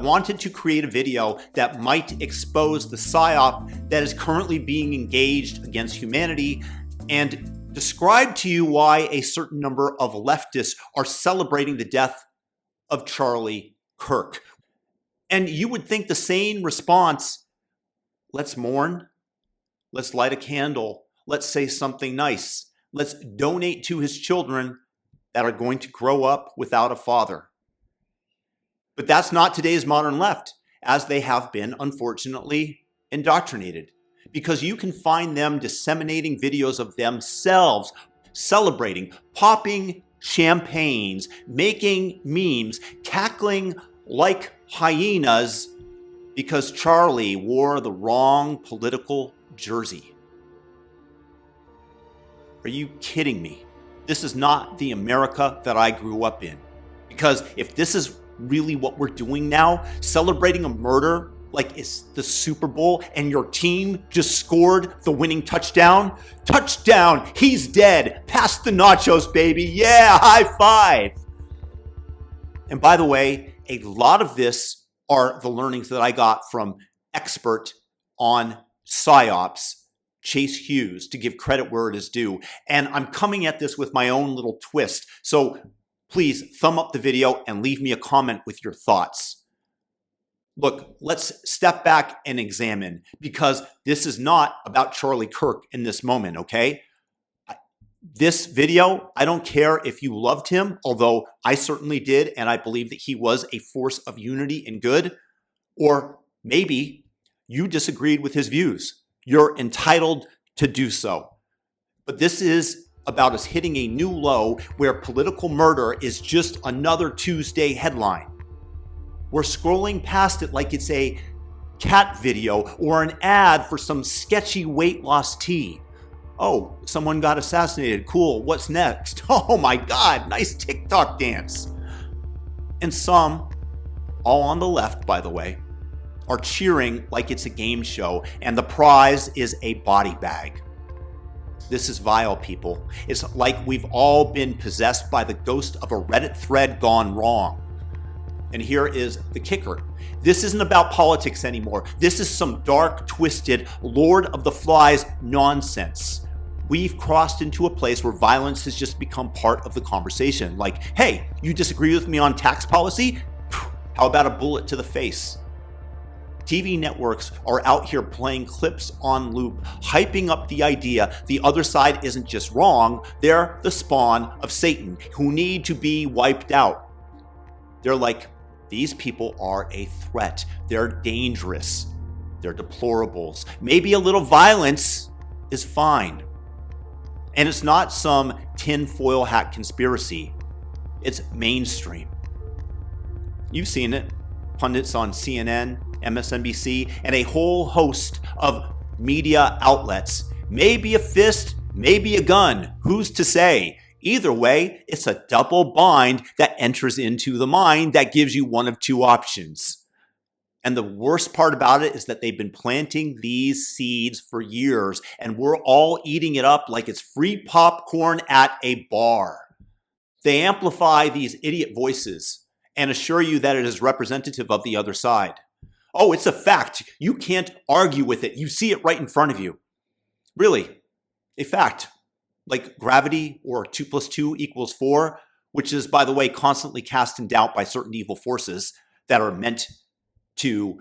wanted to create a video that might expose the Psyop that is currently being engaged against humanity and describe to you why a certain number of leftists are celebrating the death of Charlie Kirk. And you would think the sane response, let's mourn, let's light a candle, let's say something nice, let's donate to his children that are going to grow up without a father. But that's not today's modern left, as they have been, unfortunately, indoctrinated. Because you can find them disseminating videos of themselves celebrating, popping champagnes, making memes, cackling like hyenas because Charlie wore the wrong political jersey. Are you kidding me? This is not the America that I grew up in. Because if this is really what we're doing now, celebrating a murder like it's the Super Bowl and your team just scored the winning touchdown. Touchdown, he's dead. Pass the nachos, baby. Yeah, high five. And by the way, a lot of this are the learnings that I got from expert on psyops, Chase Hughes, to give credit where it is due. And I'm coming at this with my own little twist. So please thumb up the video and leave me a comment with your thoughts. Look, let's step back and examine, because this is not about Charlie Kirk in this moment, okay? This video, I don't care if you loved him, although I certainly did, and I believe that he was a force of unity and good, or maybe you disagreed with his views. You're entitled to do so. But this is about us hitting a new low where political murder is just another Tuesday headline. We're scrolling past it like it's a cat video or an ad for some sketchy weight loss tea. Oh, someone got assassinated. Cool. What's next? Oh my God, nice TikTok dance. And some, all on the left, by the way, are cheering like it's a game show and the prize is a body bag. This is vile, people. It's like we've all been possessed by the ghost of a Reddit thread gone wrong. And here is the kicker. This isn't about politics anymore. This is some dark, twisted, Lord of the Flies nonsense. We've crossed into a place where violence has just become part of the conversation. Like, hey, you disagree with me on tax policy? How about a bullet to the face? TV networks are out here playing clips on loop, hyping up the idea the other side isn't just wrong, they're the spawn of Satan who need to be wiped out. They're like, these people are a threat. They're dangerous. They're deplorables. Maybe a little violence is fine. And it's not some tinfoil hat conspiracy. It's mainstream. You've seen it. Pundits on CNN, MSNBC, and a whole host of media outlets. Maybe a fist, maybe a gun. Who's to say? Either way, it's a double bind that enters into the mind that gives you one of two options. And the worst part about it is that they've been planting these seeds for years, and we're all eating it up like it's free popcorn at a bar. They amplify these idiot voices and assure you that it is representative of the other side. Oh, it's a fact. You can't argue with it. You see it right in front of you. Really, a fact. Like gravity or 2 + 2 = 4, which is, by the way, constantly cast in doubt by certain evil forces that are meant to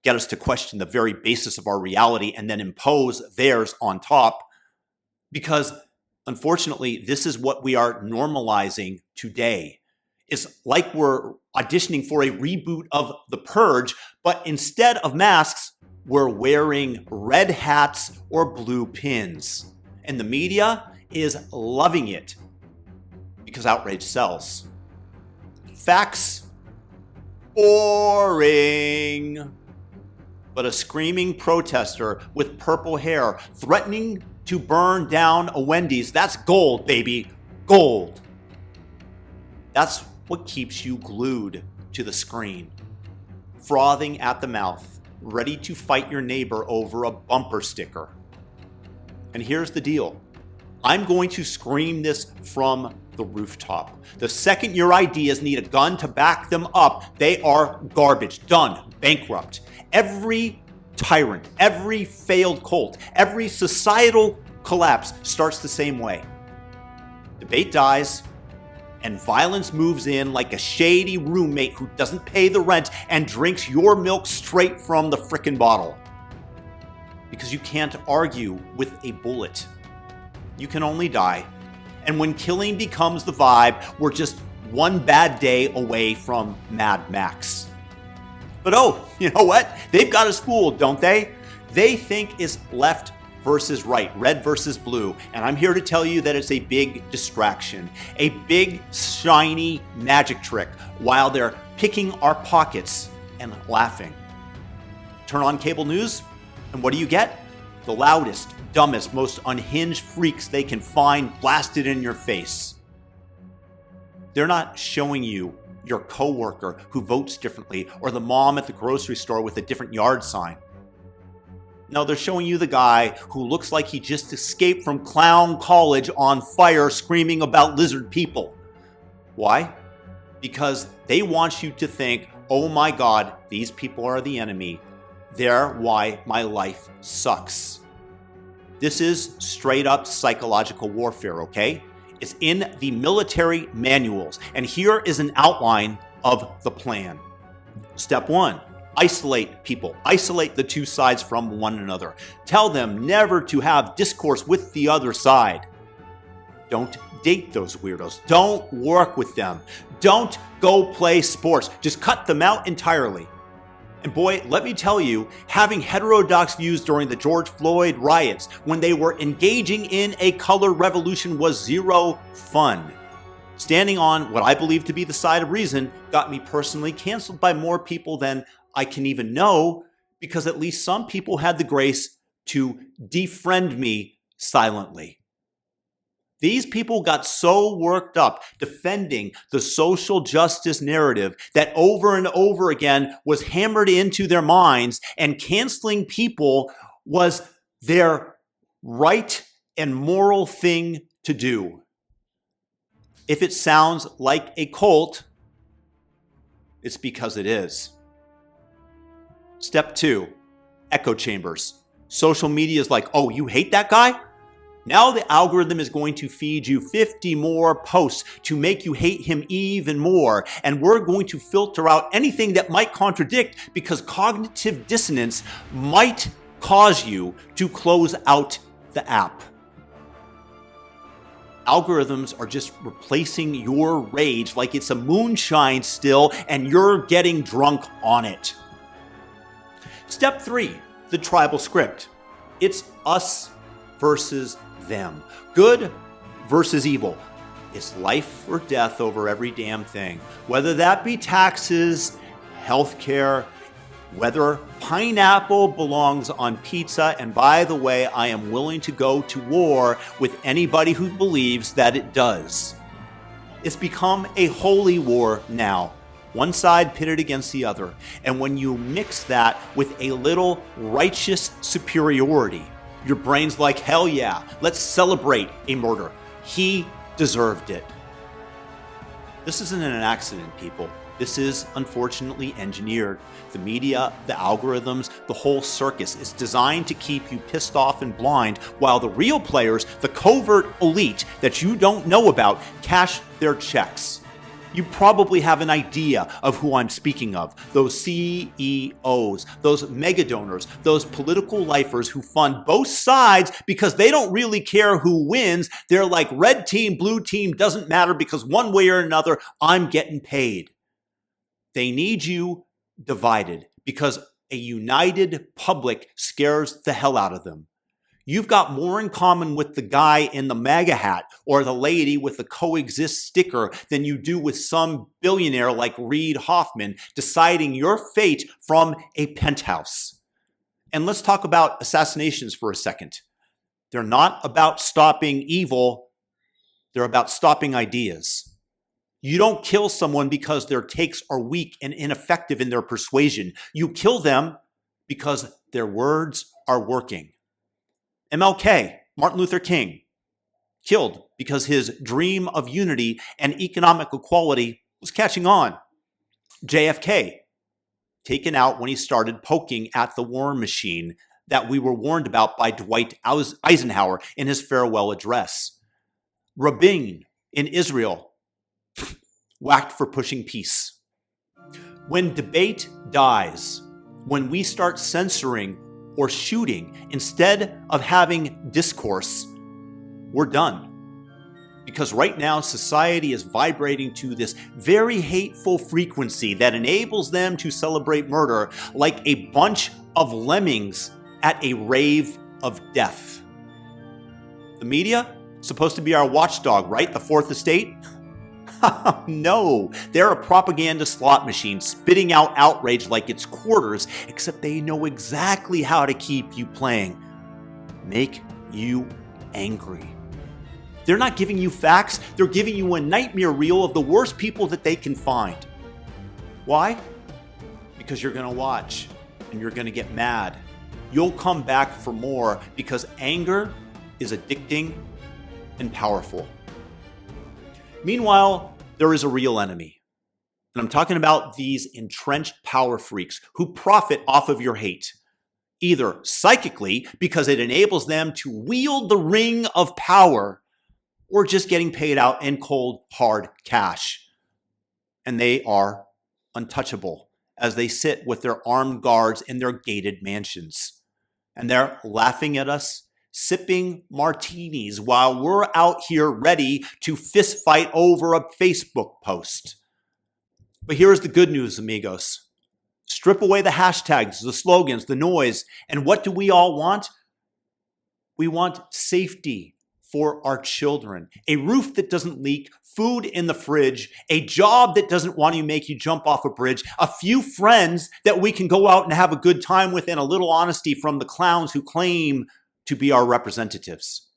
get us to question the very basis of our reality and then impose theirs on top. Because unfortunately, this is what we are normalizing today. It's like we're auditioning for a reboot of The Purge, but instead of masks, we're wearing red hats or blue pins. And the media is loving it because outrage sells. Facts? Boring. But a screaming protester with purple hair threatening to burn down a Wendy's, that's gold, baby. Gold. That's what keeps you glued to the screen. Frothing at the mouth, ready to fight your neighbor over a bumper sticker. And here's the deal. I'm going to scream this from the rooftop. The second your ideas need a gun to back them up, they are garbage, done, bankrupt. Every tyrant, every failed cult, every societal collapse starts the same way. Debate dies, and violence moves in like a shady roommate who doesn't pay the rent and drinks your milk straight from the frickin' bottle. Because you can't argue with a bullet. You can only die. And when killing becomes the vibe, we're just one bad day away from Mad Max. But oh, you know what? They've got us fooled, don't they? They think it's left versus right, red versus blue. And I'm here to tell you that it's a big distraction, a big, shiny magic trick while they're picking our pockets and laughing. Turn on cable news, and what do you get? The loudest, dumbest, most unhinged freaks they can find blasted in your face. They're not showing you your coworker who votes differently or the mom at the grocery store with a different yard sign. No, they're showing you the guy who looks like he just escaped from clown college on fire screaming about lizard people. Why? Because they want you to think, oh my God, these people are the enemy. They're why my life sucks. This is straight up psychological warfare, okay? It's in the military manuals. And here is an outline of the plan. Step 1, isolate people. Isolate the two sides from one another. Tell them never to have discourse with the other side. Don't date those weirdos. Don't work with them. Don't go play sports. Just cut them out entirely. And boy, let me tell you, having heterodox views during the George Floyd riots when they were engaging in a color revolution was zero fun. Standing on what I believe to be the side of reason got me personally canceled by more people than I can even know, because at least some people had the grace to defriend me silently. These people got so worked up defending the social justice narrative that over and over again was hammered into their minds, and canceling people was their right and moral thing to do. If it sounds like a cult, it's because it is. Step 2, echo chambers. Social media is like, oh, you hate that guy? Now the algorithm is going to feed you 50 more posts to make you hate him even more. And we're going to filter out anything that might contradict, because cognitive dissonance might cause you to close out the app. Algorithms are just replacing your rage like it's a moonshine still, and you're getting drunk on it. Step 3, the tribal script. It's us versus them. Good versus evil. It's life or death over every damn thing. Whether that be taxes, healthcare, whether pineapple belongs on pizza, and by the way, I am willing to go to war with anybody who believes that it does. It's become a holy war now. One side pitted against the other. And when you mix that with a little righteous superiority, your brain's like, hell yeah, let's celebrate a murder. He deserved it. This isn't an accident, people. This is unfortunately engineered. The media, the algorithms, the whole circus is designed to keep you pissed off and blind, while the real players, the covert elite that you don't know about, cash their checks. You probably have an idea of who I'm speaking of. Those CEOs, those mega donors, those political lifers who fund both sides because they don't really care who wins. They're like, red team, blue team, doesn't matter, because one way or another, I'm getting paid. They need you divided because a united public scares the hell out of them. You've got more in common with the guy in the MAGA hat or the lady with the coexist sticker than you do with some billionaire like Reid Hoffman deciding your fate from a penthouse. And let's talk about assassinations for a second. They're not about stopping evil. They're about stopping ideas. You don't kill someone because their takes are weak and ineffective in their persuasion. You kill them because their words are working. MLK, Martin Luther King, killed because his dream of unity and economic equality was catching on. JFK, taken out when he started poking at the war machine that we were warned about by Dwight Eisenhower in his farewell address. Rabin in Israel, whacked for pushing peace. When debate dies, when we start censoring or shooting instead of having discourse, we're done. Because right now, society is vibrating to this very hateful frequency that enables them to celebrate murder like a bunch of lemmings at a rave of death. The media, supposed to be our watchdog, right? The fourth estate? No, they're a propaganda slot machine spitting out outrage like it's quarters, except they know exactly how to keep you playing. Make you angry. They're not giving you facts, they're giving you a nightmare reel of the worst people that they can find. Why? Because you're going to watch and you're going to get mad. You'll come back for more because anger is addicting and powerful. Meanwhile, there is a real enemy. And I'm talking about these entrenched power freaks who profit off of your hate. Either psychically, because it enables them to wield the ring of power, or just getting paid out in cold, hard cash. And they are untouchable as they sit with their armed guards in their gated mansions. And they're laughing at us, sipping martinis while we're out here ready to fist fight over a Facebook post. But here's the good news, amigos. Strip away the hashtags, the slogans, the noise, and what do we all want? We want safety for our children, a roof that doesn't leak, food in the fridge, a job that doesn't want to make you jump off a bridge, a few friends that we can go out and have a good time with, and a little honesty from the clowns who claim to be our representatives.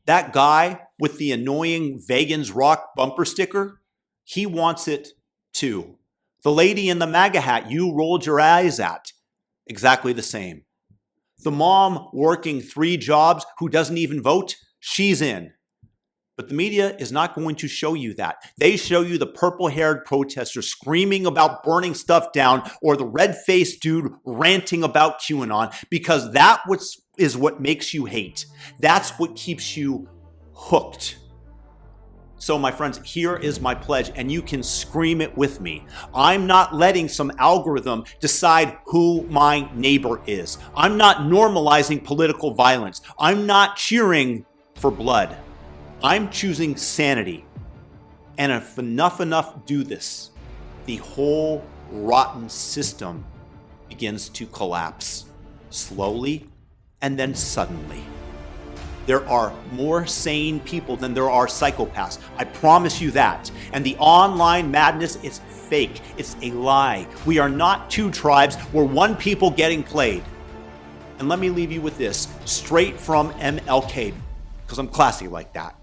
That guy with the annoying Vegans Rock bumper sticker, he wants it too. The lady in the MAGA hat you rolled your eyes at, exactly the same. The mom working 3 jobs who doesn't even vote, she's in. But the media is not going to show you that. They show you the purple-haired protester screaming about burning stuff down or the red-faced dude ranting about QAnon because that is what makes you hate. That's what keeps you hooked. So my friends, here is my pledge, and you can scream it with me. I'm not letting some algorithm decide who my neighbor is. I'm not normalizing political violence. I'm not cheering for blood. I'm choosing sanity. And if enough do this, the whole rotten system begins to collapse slowly and then suddenly. There are more sane people than there are psychopaths. I promise you that. And the online madness is fake. It's a lie. We are not 2 tribes. We're 1 people getting played. And let me leave you with this, straight from MLK, because I'm classy like that.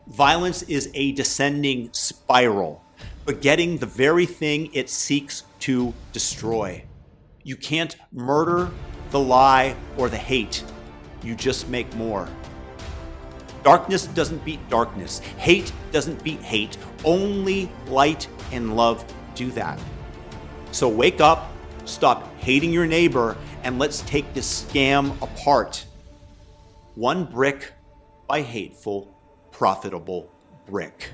Violence is a descending spiral, begetting the very thing it seeks to destroy. You can't murder the lie or the hate. You just make more. Darkness doesn't beat darkness. Hate doesn't beat hate. Only light and love do that. So wake up, stop hating your neighbor, and let's take this scam apart. 1 brick by hateful, profitable brick.